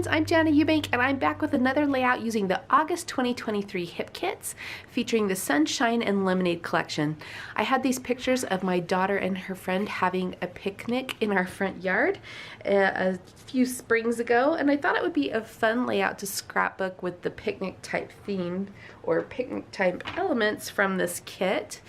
friends, I'm Jana Eubank and I'm back with another layout using the August 2023 Hip Kits featuring the Sunshine and Lemonade collection. I had these pictures of my daughter and her friend having a picnic in our front yard a few springs ago, and I thought it would be a fun layout to scrapbook with the picnic type theme or picnic type elements from this kit.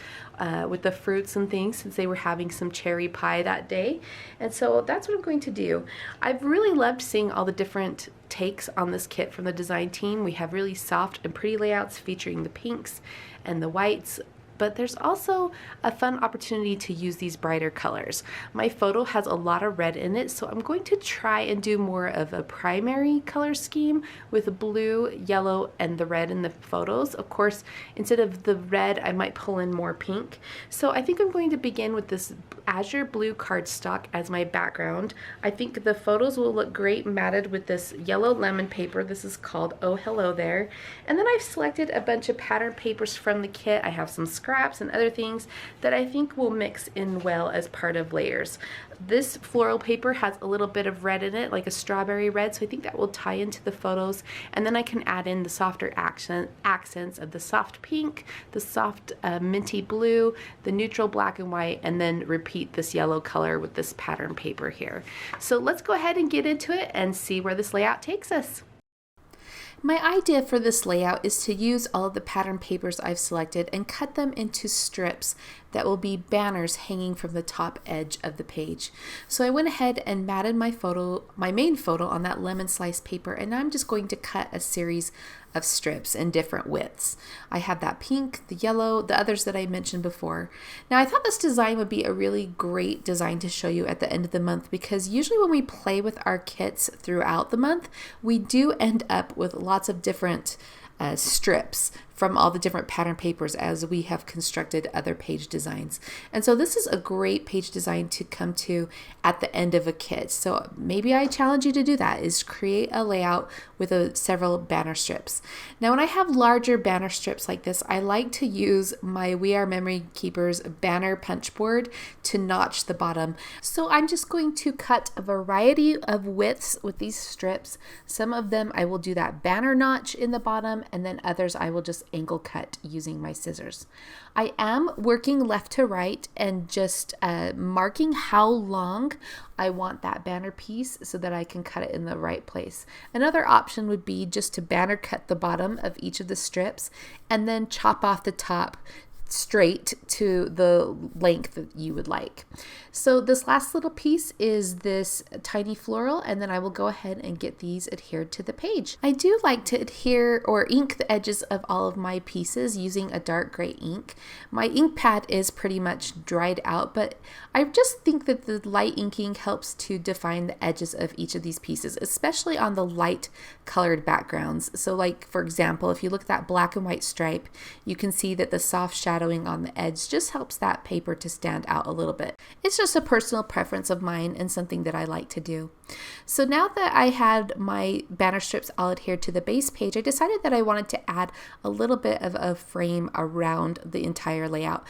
With the fruits and things, since they were having some cherry pie that day. And so that's what I'm going to do. I've really loved seeing all the different takes on this kit from the design team. We have really soft and pretty layouts featuring the pinks and the whites, but there's also a fun opportunity to use these brighter colors. My photo has a lot of red in it, so I'm going to try and do more of a primary color scheme with the blue, yellow, and the red in the photos. Of course, instead of the red, I might pull in more pink. So I think I'm going to begin with this azure blue cardstock as my background. I think the photos will look great matted with this yellow lemon paper. This is called Oh Hello There. And then I've selected a bunch of pattern papers from the kit. I have some scraps and other things that I think will mix in well as part of layers. This floral paper has a little bit of red in it, like a strawberry red, so I think that will tie into the photos. And then I can add in the softer accents of the soft pink, the soft minty blue, the neutral black and white, and then repeat this yellow color with this pattern paper here. So let's go ahead and get into it and see where this layout takes us. My idea for this layout is to use all of the pattern papers I've selected and cut them into strips that will be banners hanging from the top edge of the page. So I went ahead and matted my main photo on that lemon slice paper, and now I'm just going to cut a series of strips in different widths. I have that pink, the yellow, the others that I mentioned before. Now I thought this design would be a really great design to show you at the end of the month, because usually when we play with our kits throughout the month, we do end up with lots of different strips from all the different pattern papers as we have constructed other page designs. And so this is a great page design to come to at the end of a kit. So maybe I challenge you to do that, is create a layout with several banner strips. Now when I have larger banner strips like this, I like to use my We Are Memory Keepers banner punch board to notch the bottom. So I'm just going to cut a variety of widths with these strips. Some of them I will do that banner notch in the bottom, and then others I will just angle cut using my scissors. I am working left to right and just marking how long I want that banner piece so that I can cut it in the right place. Another option would be just to banner cut the bottom of each of the strips and then chop off the top straight to the length that you would like. So this last little piece is this tiny floral, and then I will go ahead and get these adhered to the page. I do like to adhere or ink the edges of all of my pieces using a dark gray ink. My ink pad is pretty much dried out, but I just think that the light inking helps to define the edges of each of these pieces, especially on the light colored backgrounds. So like, for example, if you look at that black and white stripe, you can see that the soft shadowing on the edge just helps that paper to stand out a little bit. It's just a personal preference of mine and something that I like to do. So now that I had my banner strips all adhered to the base page, I decided that I wanted to add a little bit of a frame around the entire layout.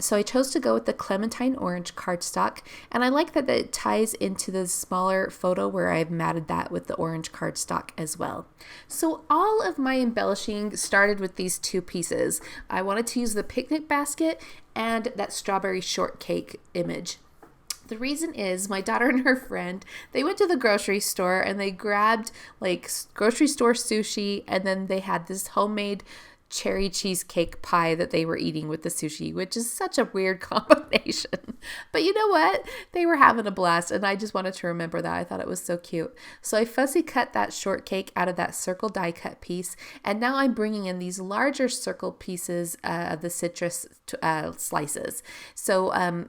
So I chose to go with the clementine orange cardstock, and I like that it ties into the smaller photo where I've matted that with the orange cardstock as well. So all of my embellishing started with these two pieces. I wanted to use the picnic basket and that strawberry shortcake image. The reason is my daughter and her friend, they went to the grocery store and they grabbed like grocery store sushi, and then they had this homemade cherry cheesecake pie that they were eating with the sushi, which is such a weird combination. But you know what? They were having a blast, and I just wanted to remember that. I thought it was so cute. So I fussy cut that shortcake out of that circle die cut piece, and now I'm bringing in these larger circle pieces of the citrus slices. So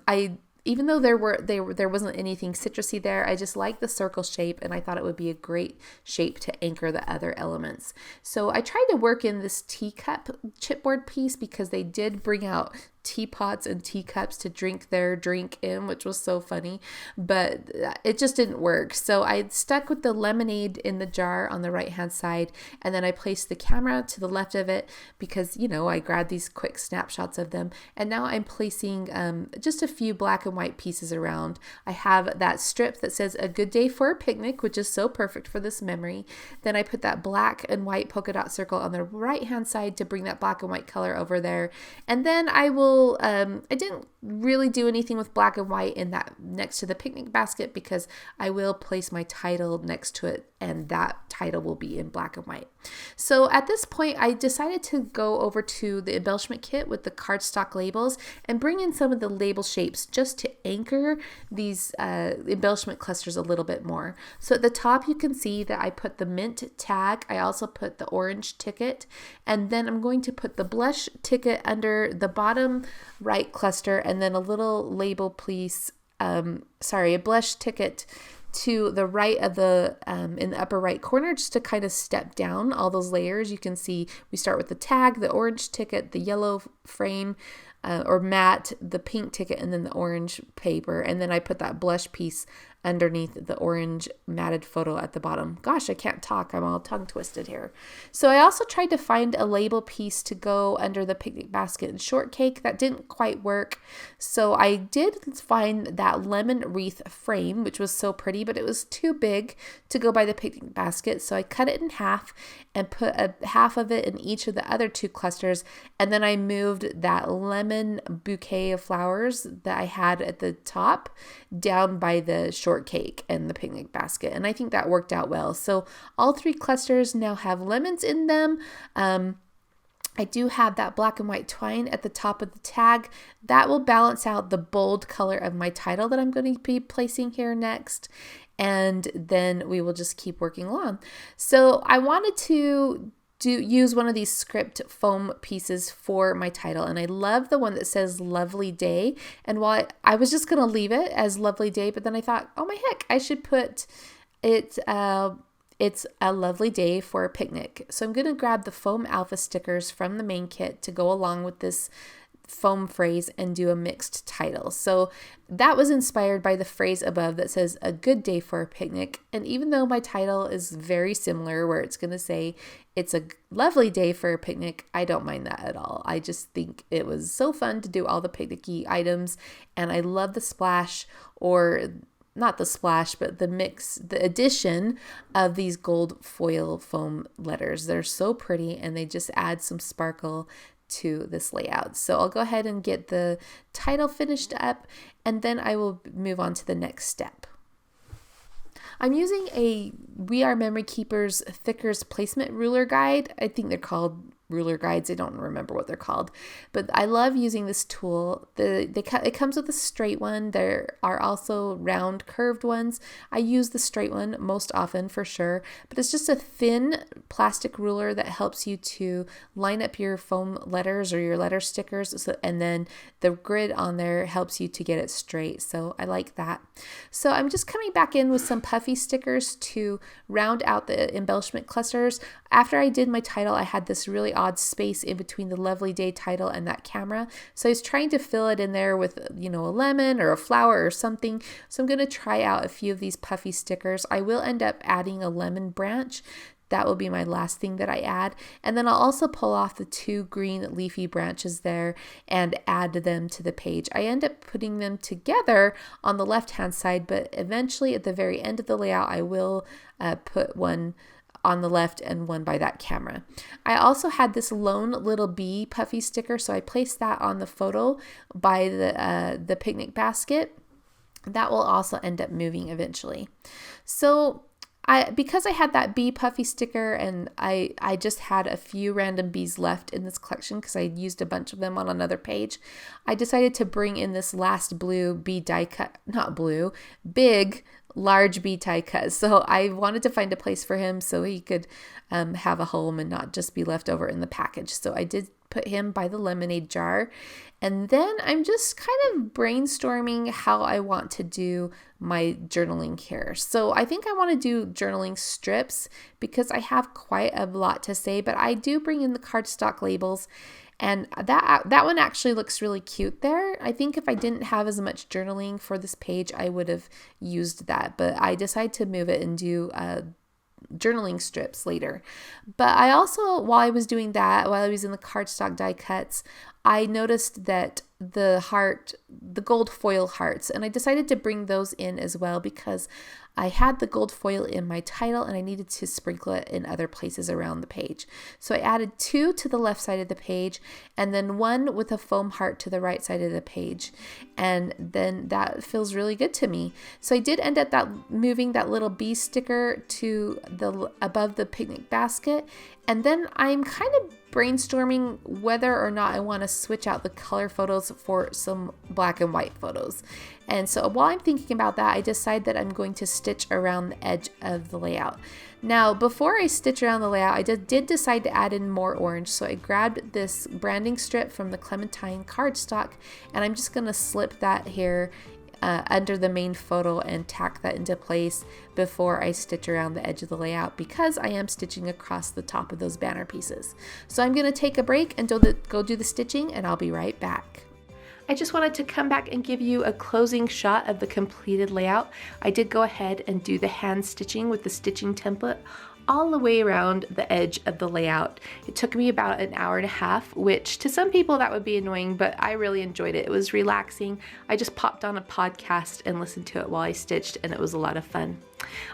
even though there wasn't anything citrusy there, I just like the circle shape, and I thought it would be a great shape to anchor the other elements. So I tried to work in this teacup chipboard piece because they did bring out teapots and teacups to drink their drink in, which was so funny, but it just didn't work. So I stuck with the lemonade in the jar on the right hand side, and then I placed the camera to the left of it because, you know, I grabbed these quick snapshots of them. And now I'm placing just a few black and white pieces around. I have that strip that says "A Good Day for a Picnic," which is so perfect for this memory. Then I put that black and white polka dot circle on the right hand side to bring that black and white color over there. And then I will, I didn't really do anything with black and white in that next to the picnic basket because I will place my title next to it, and that title will be in black and white. So at this point, I decided to go over to the embellishment kit with the cardstock labels and bring in some of the label shapes just to anchor these embellishment clusters a little bit more. So at the top, you can see that I put the mint tag. I also put the orange ticket, and then I'm going to put the blush ticket under the bottom right cluster, and then a little label piece, a blush ticket to the right of the, in the upper right corner, just to kind of step down all those layers. You can see we start with the tag, the orange ticket, the yellow frame, or matte, the pink ticket, and then the orange paper. And then I put that blush piece underneath the orange matted photo at the bottom. Gosh, I can't talk. I'm all tongue twisted here. So I also tried to find a label piece to go under the picnic basket and shortcake. That didn't quite work. So I did find that lemon wreath frame, which was so pretty, but it was too big to go by the picnic basket. So I cut it in half and put a half of it in each of the other two clusters. And then I moved that lemon bouquet of flowers that I had at the top down by the shortcake and the picnic basket. And I think that worked out well. So all three clusters now have lemons in them. I do have that black and white twine at the top of the tag. That will balance out the bold color of my title that I'm going to be placing here next. And then we will just keep working along. So I wanted to use one of these script foam pieces for my title, and I love the one that says "Lovely Day." And while I was just gonna leave it as "Lovely Day," but then I thought, oh my heck, I should put it. It's a lovely day for a picnic. So I'm gonna grab the foam alpha stickers from the main kit to go along with this foam phrase and do a mixed title. So that was inspired by the phrase above that says "A good day for a picnic." And even though my title is very similar, where it's going to say "It's a lovely day for a picnic," I don't mind that at all. I just think it was so fun to do all the picnicky items, and I love the splash, or not the splash, but the addition of these gold foil foam letters. They're so pretty, and they just add some sparkle to this layout. So I'll go ahead and get the title finished up, and then I will move on to the next step. I'm using a We Are Memory Keepers Thickers placement ruler guide. I think they're called ruler guides. I don't remember what they're called, but I love using this tool. It comes with a straight one. There are also round curved ones. I use the straight one most often for sure, but it's just a thin plastic ruler that helps you to line up your foam letters or your letter stickers. And then the grid on there helps you to get it straight. So I like that. So I'm just coming back in with some puffy stickers to round out the embellishment clusters. After I did my title, I had this really odd space in between the lovely day title and that camera. So I was trying to fill it in there with, a lemon or a flower or something. So I'm going to try out a few of these puffy stickers. I will end up adding a lemon branch. That will be my last thing that I add. And then I'll also pull off the two green leafy branches there and add them to the page. I end up putting them together on the left-hand side, but eventually at the very end of the layout, I will put one on the left and one by that camera. I also had this lone little bee puffy sticker, so I placed that on the photo by the picnic basket. That will also end up moving eventually. So because I had that bee puffy sticker, and I just had a few random bees left in this collection because I used a bunch of them on another page, I decided to bring in this last blue bee die cut, big large bee tie cut. So I wanted to find a place for him so he could have a home and not just be left over in the package. So I did put him by the lemonade jar. And then I'm just kind of brainstorming how I want to do my journaling here. So I think I want to do journaling strips because I have quite a lot to say, but I do bring in the cardstock labels. And that one actually looks really cute there. I think if I didn't have as much journaling for this page, I would have used that. But I decided to move it and do journaling strips later. But I also, while I was doing that, while I was in the cardstock die cuts, I noticed that the gold foil hearts, and I decided to bring those in as well because I had the gold foil in my title and I needed to sprinkle it in other places around the page. So I added 2 to the left side of the page and then 1 with a foam heart to the right side of the page. And then that feels really good to me. So I did end up moving that little bee sticker to the above the picnic basket. And then I'm kind of brainstorming whether or not I want to switch out the color photos for some black and white photos. And so while I'm thinking about that, I decide that I'm going to stitch around the edge of the layout. Now, before I stitch around the layout, I did decide to add in more orange. So I grabbed this branding strip from the Clementine cardstock, and I'm just going to slip that here under the main photo and tack that into place before I stitch around the edge of the layout because I am stitching across the top of those banner pieces. So I'm going to take a break and go do the stitching, and I'll be right back. I just wanted to come back and give you a closing shot of the completed layout. I did go ahead and do the hand stitching with the stitching template all the way around the edge of the layout. It took me about an hour and a half, which to some people that would be annoying, but I really enjoyed it. It was relaxing. I just popped on a podcast and listened to it while I stitched, and it was a lot of fun.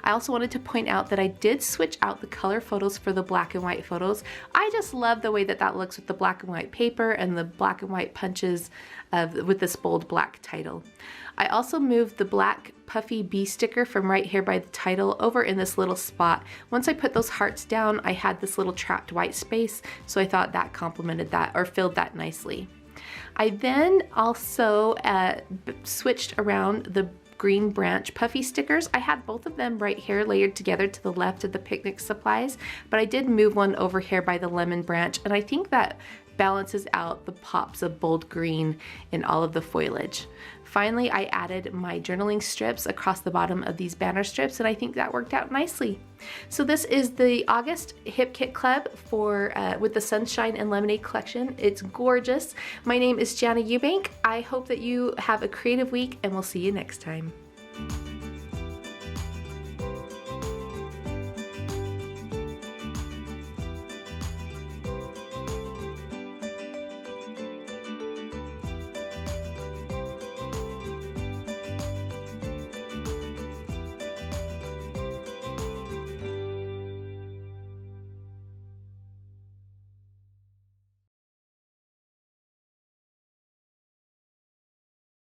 I also wanted to point out that I did switch out the color photos for the black and white photos. I just love the way that looks with the black and white paper and the black and white punches with this bold black title. I also moved the black puffy bee sticker from right here by the title over in this little spot. Once I put those hearts down, I had this little trapped white space, so I thought that complemented that or filled that nicely. I then also switched around the green branch puffy stickers. I had both of them right here layered together to the left of the picnic supplies, but I did move one over here by the lemon branch, and I think that balances out the pops of bold green in all of the foliage. Finally, I added my journaling strips across the bottom of these banner strips, and I think that worked out nicely. So this is the August Hip Kit Club with the Sunshine and Lemonade collection. It's gorgeous. My name is Jana Eubank. I hope that you have a creative week, and we'll see you next time.